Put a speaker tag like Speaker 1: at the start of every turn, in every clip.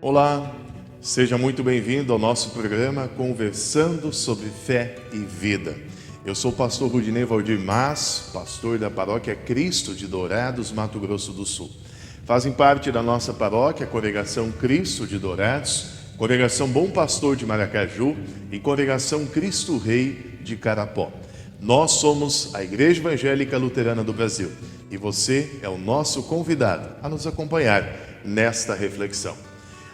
Speaker 1: Olá, seja muito bem-vindo ao nosso programa Conversando sobre Fé e Vida. Eu sou o pastor Rudinei Valdir Mas, pastor da paróquia Cristo de Dourados, Mato Grosso do Sul. Fazem parte da nossa paróquia a Congregação Cristo de Dourados, Congregação Bom Pastor de Maracaju e Congregação Cristo Rei de Carapó. Nós somos a Igreja Evangélica Luterana do Brasil e você é o nosso convidado a nos acompanhar nesta reflexão.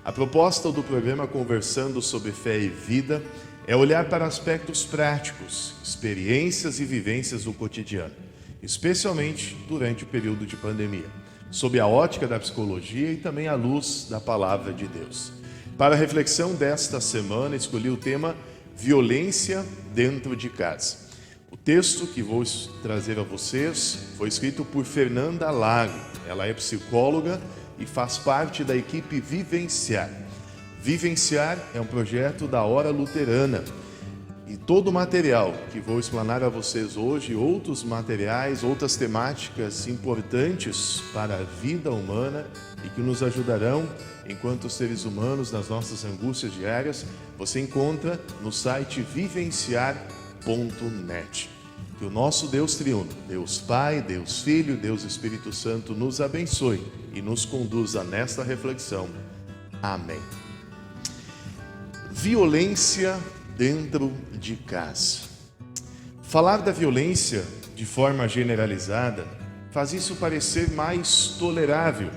Speaker 1: A proposta do programa Conversando sobre Fé e Vida é olhar para aspectos práticos, experiências e vivências do cotidiano, especialmente durante o período de pandemia, sob a ótica da psicologia e também à luz da Palavra de Deus. Para a reflexão desta semana, escolhi o tema Violência dentro de casa. O texto que vou trazer a vocês foi escrito por Fernanda Lago. Ela é psicóloga e faz parte da equipe Vivenciar. Vivenciar é um projeto da Hora Luterana. E todo o material que vou explanar a vocês hoje, outros materiais, outras temáticas importantes para a vida humana e que nos ajudarão enquanto seres humanos nas nossas angústias diárias, você encontra no site vivenciar.net. Que o nosso Deus triuno, Deus Pai, Deus Filho, Deus Espírito Santo nos abençoe e nos conduza nesta reflexão. Amém. Violência dentro de casa. Falar da violência de forma generalizada faz isso parecer mais tolerável,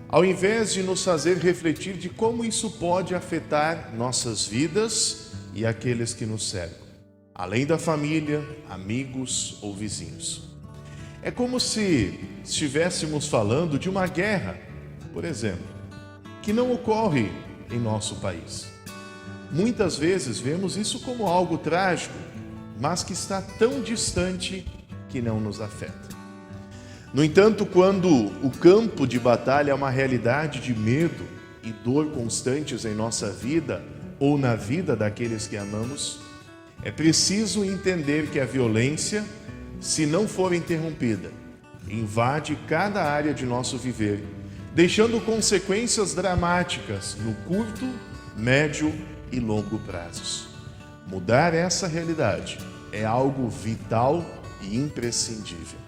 Speaker 1: ao invés de nos fazer refletir de como isso pode afetar nossas vidas e aqueles que nos cercam, além da família, amigos ou vizinhos. É como se estivéssemos falando de uma guerra, por exemplo, que não ocorre em nosso país. Muitas vezes vemos isso como algo trágico, mas que está tão distante que não nos afeta. No entanto, quando o campo de batalha é uma realidade de medo e dor constantes em nossa vida ou na vida daqueles que amamos, é preciso entender que a violência, se não for interrompida, invade cada área de nosso viver, deixando consequências dramáticas no curto, médio e longo prazos. Mudar essa realidade é algo vital e imprescindível.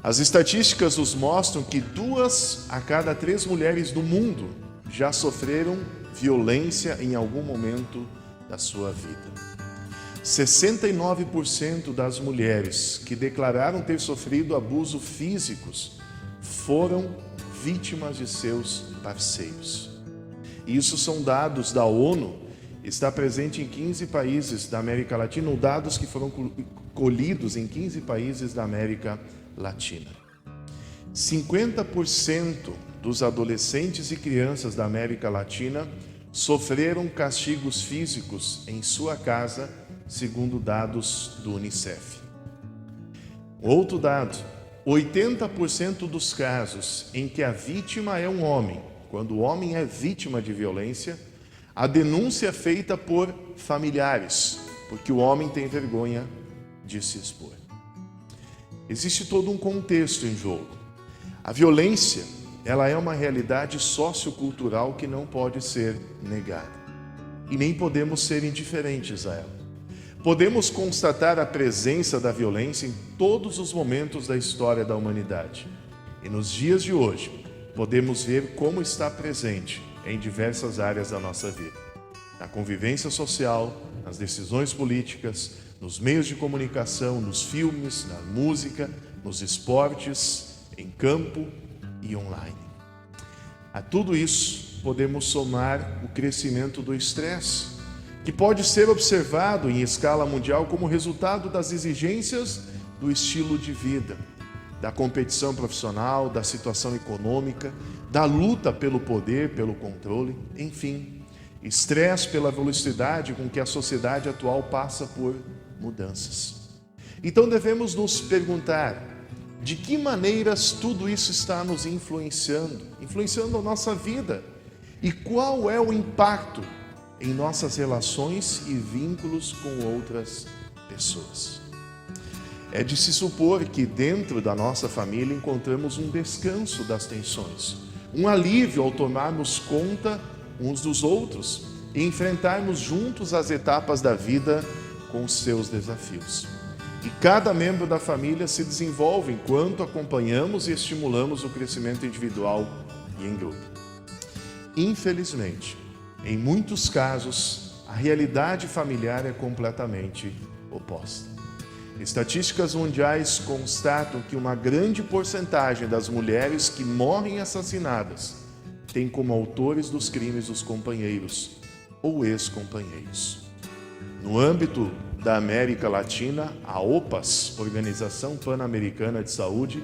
Speaker 1: As estatísticas nos mostram que 2 a cada 3 mulheres do mundo já sofreram violência em algum momento da sua vida. 69% das mulheres que declararam ter sofrido abusos físicos foram vítimas de seus parceiros. Isso são dados da ONU, está presente em 15 países da América Latina, ou dados que foram colhidos em 15 países da América Latina. 50% dos adolescentes e crianças da América Latina sofreram castigos físicos em sua casa, segundo dados do Unicef. Outro dado, 80% dos casos em que a vítima é um homem, quando o homem é vítima de violência, a denúncia é feita por familiares, porque o homem tem vergonha de se expor. Existe todo um contexto em jogo. A violência, ela é uma realidade sociocultural que não pode ser negada. E nem podemos ser indiferentes a ela. Podemos constatar a presença da violência em todos os momentos da história da humanidade. E nos dias de hoje, podemos ver como está presente em diversas áreas da nossa vida. Na convivência social, nas decisões políticas, nos meios de comunicação, nos filmes, na música, nos esportes, em campo e online. A tudo isso, podemos somar o crescimento do estresse, que pode ser observado em escala mundial como resultado das exigências do estilo de vida, da competição profissional, da situação econômica, da luta pelo poder, pelo controle, enfim, estresse pela velocidade com que a sociedade atual passa por mudanças. Então devemos nos perguntar, de que maneiras tudo isso está nos influenciando a nossa vida? E qual é o impacto em nossas relações e vínculos com outras pessoas? É de se supor que dentro da nossa família encontramos um descanso das tensões, um alívio ao tomarmos conta uns dos outros e enfrentarmos juntos as etapas da vida com os seus desafios. E cada membro da família se desenvolve enquanto acompanhamos e estimulamos o crescimento individual e em grupo. Infelizmente, em muitos casos, a realidade familiar é completamente oposta. Estatísticas mundiais constatam que uma grande porcentagem das mulheres que morrem assassinadas têm como autores dos crimes os companheiros ou ex-companheiros. No âmbito da América Latina, a OPAS, Organização Pan-Americana de Saúde,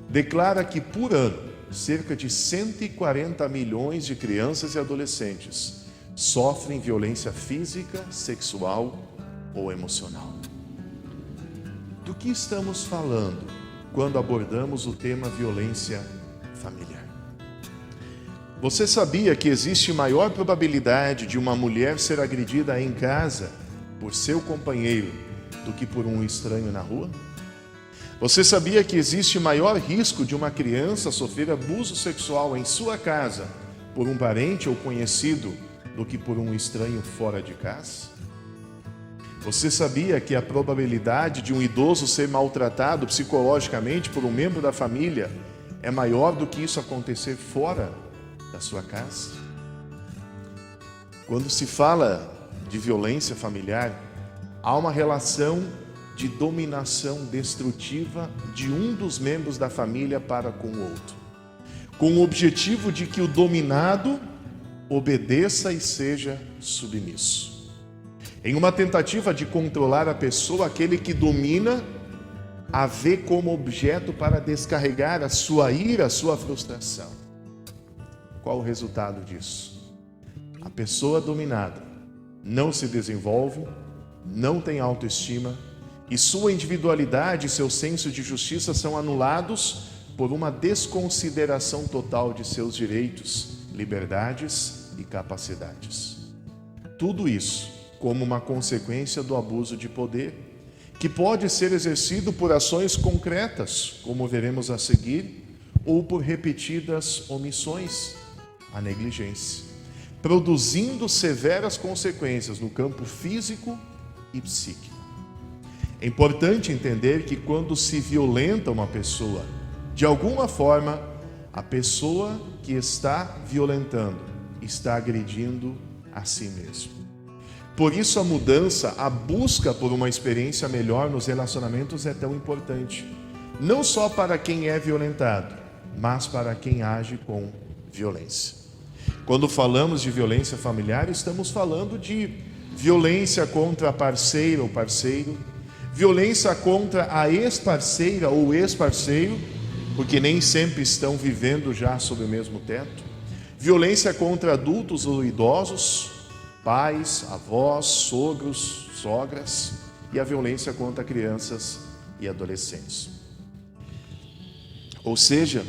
Speaker 1: declara que por ano, cerca de 140 milhões de crianças e adolescentes sofrem violência física, sexual ou emocional. Do que estamos falando quando abordamos o tema violência familiar? Você sabia que existe maior probabilidade de uma mulher ser agredida em casa por seu companheiro do que por um estranho na rua? Você sabia que existe maior risco de uma criança sofrer abuso sexual em sua casa por um parente ou conhecido do que por um estranho fora de casa? Você sabia que a probabilidade de um idoso ser maltratado psicologicamente por um membro da família é maior do que isso acontecer fora da sua casa? Quando se fala de violência familiar, há uma relação de dominação destrutiva de um dos membros da família para com o outro, com o objetivo de que o dominado obedeça e seja submisso. Em uma tentativa de controlar a pessoa, aquele que domina a vê como objeto para descarregar a sua ira, a sua frustração. Qual o resultado disso? A pessoa dominada não se desenvolve, não tem autoestima e sua individualidade e seu senso de justiça são anulados por uma desconsideração total de seus direitos, liberdades e capacidades. Tudo isso como uma consequência do abuso de poder, que pode ser exercido por ações concretas, como veremos a seguir, ou por repetidas omissões, a negligência, produzindo severas consequências no campo físico e psíquico. É importante entender que quando se violenta uma pessoa, de alguma forma, a pessoa que está violentando está agredindo a si mesmo. Por isso a mudança, a busca por uma experiência melhor nos relacionamentos é tão importante. Não só para quem é violentado, mas para quem age com violência. Quando falamos de violência familiar, estamos falando de violência contra a parceira ou parceiro, violência contra a ex-parceira ou ex-parceiro, porque nem sempre estão vivendo já sob o mesmo teto, violência contra adultos ou idosos, pais, avós, sogros, sogras, e a violência contra crianças e adolescentes. Ou seja,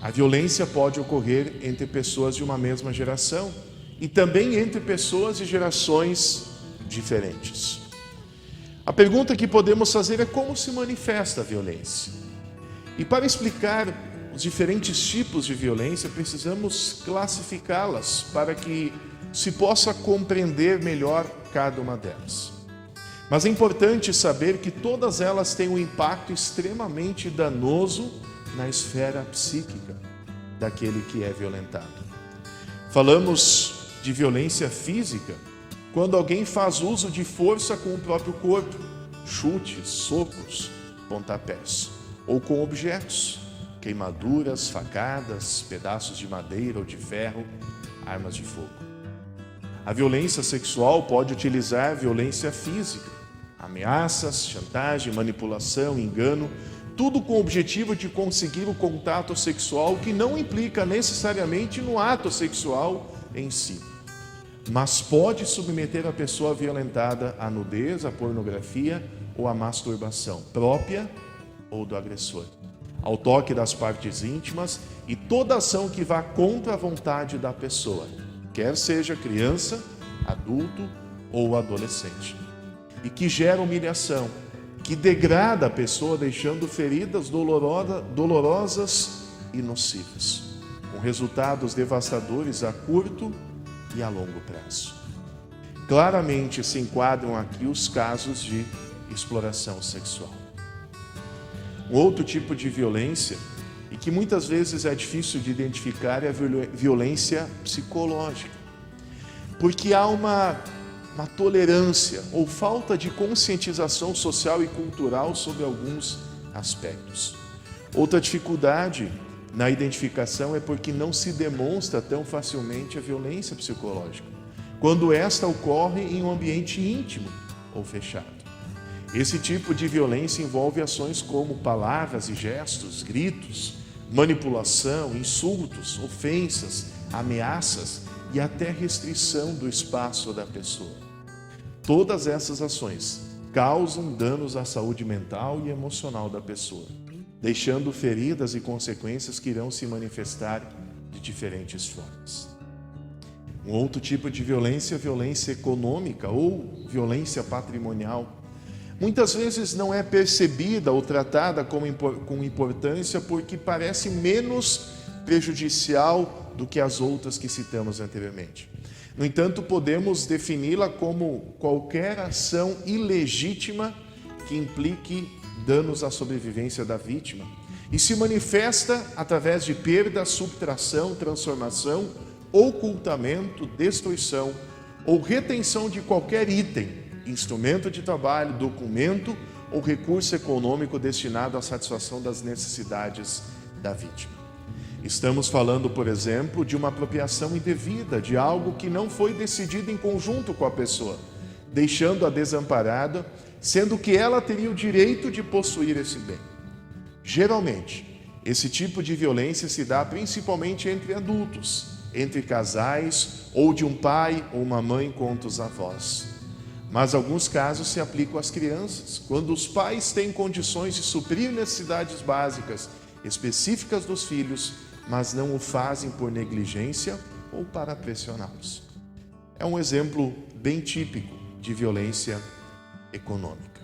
Speaker 1: a violência pode ocorrer entre pessoas de uma mesma geração e também entre pessoas de gerações diferentes. A pergunta que podemos fazer é como se manifesta a violência. E para explicar os diferentes tipos de violência, precisamos classificá-las para que se possa compreender melhor cada uma delas. Mas é importante saber que todas elas têm um impacto extremamente danoso na esfera psíquica daquele que é violentado. Falamos de violência física quando alguém faz uso de força com o próprio corpo, chutes, socos, pontapés, ou com objetos, queimaduras, facadas, pedaços de madeira ou de ferro, armas de fogo. A violência sexual pode utilizar violência física, ameaças, chantagem, manipulação, engano, tudo com o objetivo de conseguir o contato sexual que não implica necessariamente no ato sexual em si, mas pode submeter a pessoa violentada à nudez, à pornografia ou à masturbação própria ou do agressor, ao toque das partes íntimas e toda ação que vá contra a vontade da pessoa, quer seja criança, adulto ou adolescente, e que gera humilhação, que degrada a pessoa deixando feridas dolorosas e nocivas, com resultados devastadores a curto e a longo prazo. Claramente se enquadram aqui os casos de exploração sexual. Um outro tipo de violência, e que muitas vezes é difícil de identificar, é a violência psicológica. Porque há uma tolerância ou falta de conscientização social e cultural sobre alguns aspectos. Outra dificuldade na identificação é porque não se demonstra tão facilmente a violência psicológica, quando esta ocorre em um ambiente íntimo ou fechado. Esse tipo de violência envolve ações como palavras e gestos, gritos, manipulação, insultos, ofensas, ameaças e até restrição do espaço da pessoa. Todas essas ações causam danos à saúde mental e emocional da pessoa, deixando feridas e consequências que irão se manifestar de diferentes formas. Um outro tipo de violência é a violência econômica ou violência patrimonial. Muitas vezes não é percebida ou tratada com importância porque parece menos prejudicial do que as outras que citamos anteriormente. No entanto, podemos defini-la como qualquer ação ilegítima que implique danos à sobrevivência da vítima e se manifesta através de perda, subtração, transformação, ocultamento, destruição ou retenção de qualquer item, instrumento de trabalho, documento ou recurso econômico destinado à satisfação das necessidades da vítima. Estamos falando, por exemplo, de uma apropriação indevida de algo que não foi decidido em conjunto com a pessoa, deixando-a desamparada, sendo que ela teria o direito de possuir esse bem. Geralmente, esse tipo de violência se dá principalmente entre adultos, entre casais ou de um pai ou uma mãe contra os avós. Mas alguns casos se aplicam às crianças, quando os pais têm condições de suprir necessidades básicas específicas dos filhos, mas não o fazem por negligência ou para pressioná-los. É um exemplo bem típico de violência econômica.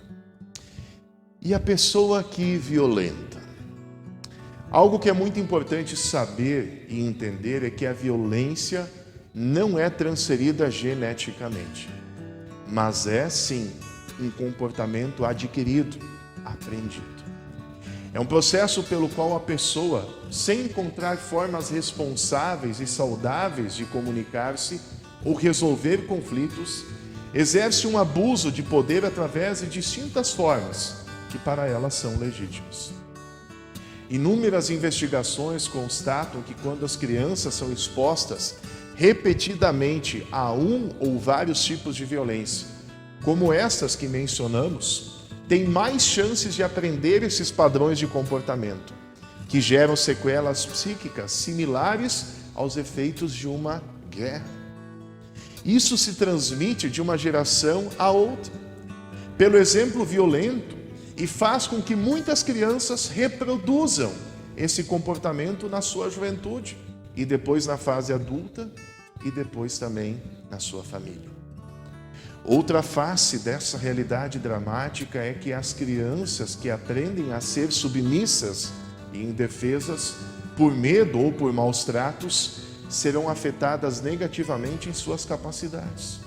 Speaker 1: E a pessoa que violenta? Algo que é muito importante saber e entender é que a violência não é transferida geneticamente, mas é sim um comportamento adquirido, aprendido. É um processo pelo qual a pessoa, sem encontrar formas responsáveis e saudáveis de comunicar-se ou resolver conflitos, exerce um abuso de poder através de distintas formas que para ela são legítimas. Inúmeras investigações constatam que quando as crianças são expostas repetidamente a um ou vários tipos de violência, como estas que mencionamos, têm mais chances de aprender esses padrões de comportamento, que geram sequelas psíquicas similares aos efeitos de uma guerra. Isso se transmite de uma geração a outra, pelo exemplo violento, e faz com que muitas crianças reproduzam esse comportamento na sua juventude, e depois na fase adulta, e depois também na sua família. Outra face dessa realidade dramática é que as crianças que aprendem a ser submissas e indefesas por medo ou por maus tratos serão afetadas negativamente em suas capacidades,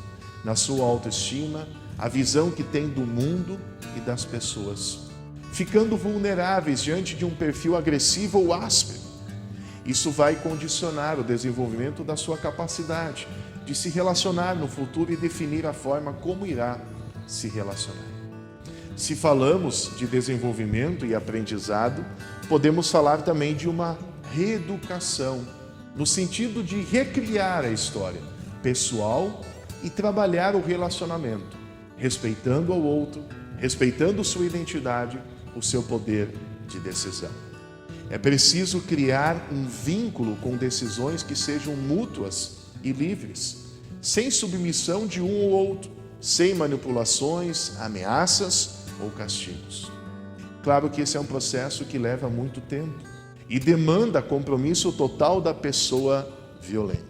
Speaker 1: na sua autoestima, a visão que têm do mundo e das pessoas, ficando vulneráveis diante de um perfil agressivo ou áspero. Isso vai condicionar o desenvolvimento da sua capacidade de se relacionar no futuro e definir a forma como irá se relacionar. Se falamos de desenvolvimento e aprendizado, podemos falar também de uma reeducação, no sentido de recriar a história pessoal e trabalhar o relacionamento, respeitando ao outro, respeitando sua identidade, o seu poder de decisão. É preciso criar um vínculo com decisões que sejam mútuas e livres, sem submissão de um ou outro, sem manipulações, ameaças ou castigos. Claro que esse é um processo que leva muito tempo e demanda compromisso total da pessoa violenta.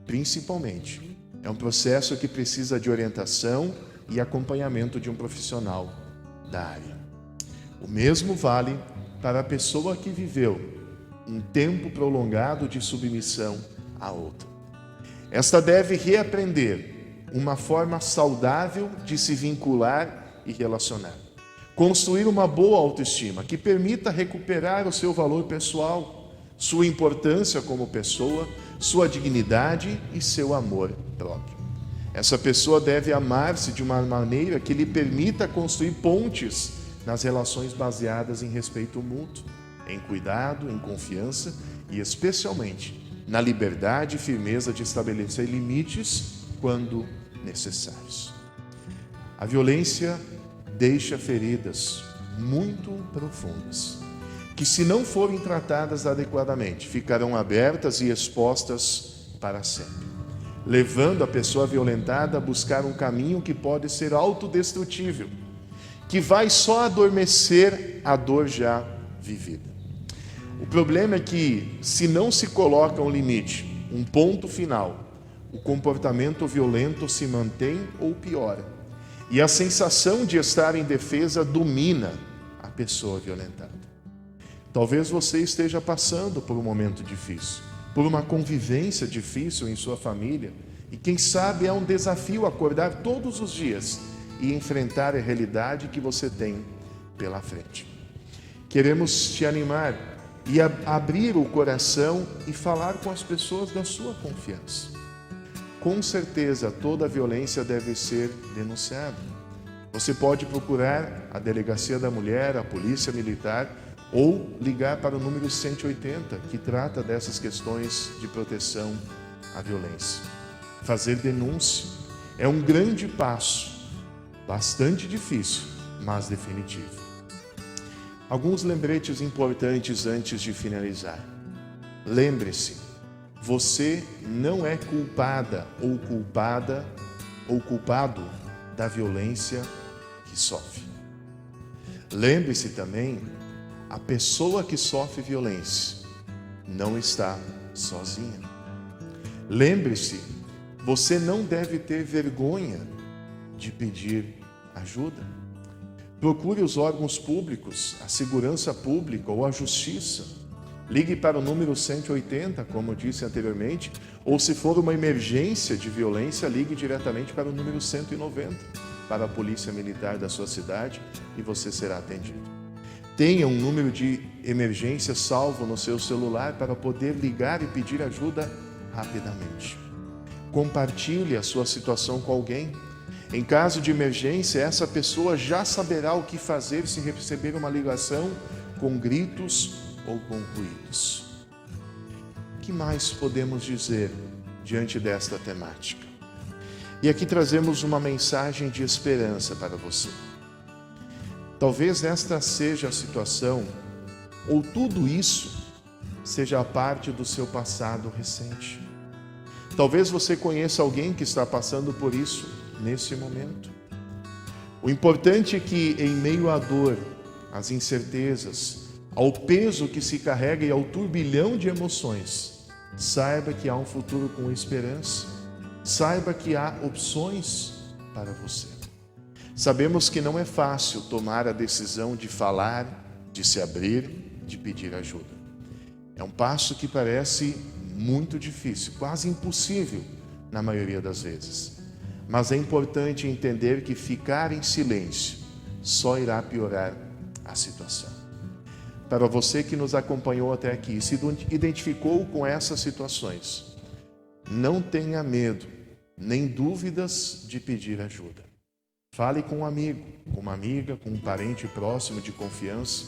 Speaker 1: Principalmente, é um processo que precisa de orientação e acompanhamento de um profissional da área. O mesmo vale para a pessoa que viveu um tempo prolongado de submissão à outra. Esta deve reaprender uma forma saudável de se vincular e relacionar. Construir uma boa autoestima que permita recuperar o seu valor pessoal, sua importância como pessoa, sua dignidade e seu amor próprio. Essa pessoa deve amar-se de uma maneira que lhe permita construir pontes nas relações baseadas em respeito mútuo, em cuidado, em confiança e, especialmente, na liberdade e firmeza de estabelecer limites quando necessários. A violência deixa feridas muito profundas, que, se não forem tratadas adequadamente, ficarão abertas e expostas para sempre, levando a pessoa violentada a buscar um caminho que pode ser autodestrutível, que vai só adormecer a dor já vivida. O problema é que, se não se coloca um limite, um ponto final, o comportamento violento se mantém ou piora, e a sensação de estar em defesa domina a pessoa violentada. Talvez você esteja passando por um momento difícil, por uma convivência difícil em sua família, e quem sabe é um desafio acordar todos os dias e enfrentar a realidade que você tem pela frente. Queremos te animar e abrir o coração e falar com as pessoas da sua confiança. Com certeza, toda violência deve ser denunciada. Você pode procurar a Delegacia da Mulher, a Polícia Militar, ou ligar para o número 180, que trata dessas questões de proteção à violência. Fazer denúncia é um grande passo, bastante difícil, mas definitivo. Alguns lembretes importantes antes de finalizar. Lembre-se, você não é culpada ou culpado da violência que sofre. Lembre-se também, a pessoa que sofre violência não está sozinha. Lembre-se, você não deve ter vergonha de pedir ajuda. Procure os órgãos públicos, a segurança pública ou a justiça. Ligue para o número 180, como eu disse anteriormente, ou se for uma emergência de violência, ligue diretamente para o número 190, para a Polícia Militar da sua cidade, e você será atendido. Tenha um número de emergência salvo no seu celular para poder ligar e pedir ajuda rapidamente. Compartilhe a sua situação com alguém. Em caso de emergência, essa pessoa já saberá o que fazer se receber uma ligação com gritos ou com ruídos. O que mais podemos dizer diante desta temática? E aqui trazemos uma mensagem de esperança para você. Talvez esta seja a situação, ou tudo isso seja a parte do seu passado recente. Talvez você conheça alguém que está passando por isso nesse momento. O importante é que, em meio à dor, às incertezas, ao peso que se carrega e ao turbilhão de emoções, saiba que há um futuro com esperança. Saiba que há opções para você. Sabemos que não é fácil tomar a decisão de falar, de se abrir, de pedir ajuda. É um passo que parece muito difícil, quase impossível na maioria das vezes. Mas é importante entender que ficar em silêncio só irá piorar a situação. Para você que nos acompanhou até aqui e se identificou com essas situações, não tenha medo, nem dúvidas de pedir ajuda. Fale com um amigo, com uma amiga, com um parente próximo de confiança,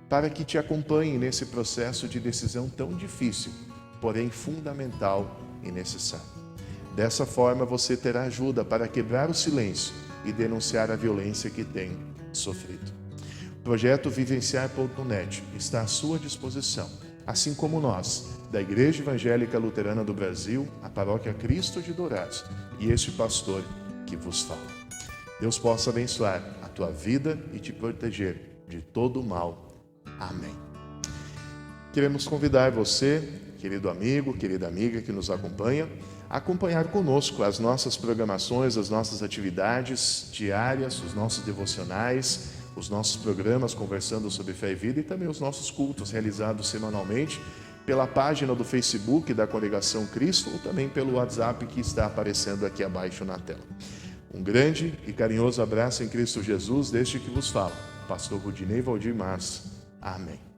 Speaker 1: para que te acompanhe nesse processo de decisão tão difícil, porém fundamental e necessário. Dessa forma, você terá ajuda para quebrar o silêncio e denunciar a violência que tem sofrido. O projeto Vivenciar.net está à sua disposição, assim como nós, da Igreja Evangélica Luterana do Brasil, a Paróquia Cristo de Dourados, e este pastor que vos fala. Deus possa abençoar a tua vida e te proteger de todo o mal. Amém. Queremos convidar você, querido amigo, querida amiga que nos acompanha, a acompanhar conosco as nossas programações, as nossas atividades diárias, os nossos devocionais, os nossos programas conversando sobre fé e vida e também os nossos cultos realizados semanalmente pela página do Facebook da Congregação Cristo ou também pelo WhatsApp que está aparecendo aqui abaixo na tela. Um grande e carinhoso abraço em Cristo Jesus, deste que vos fala, Pastor Rudinei Valdir Mars. Amém.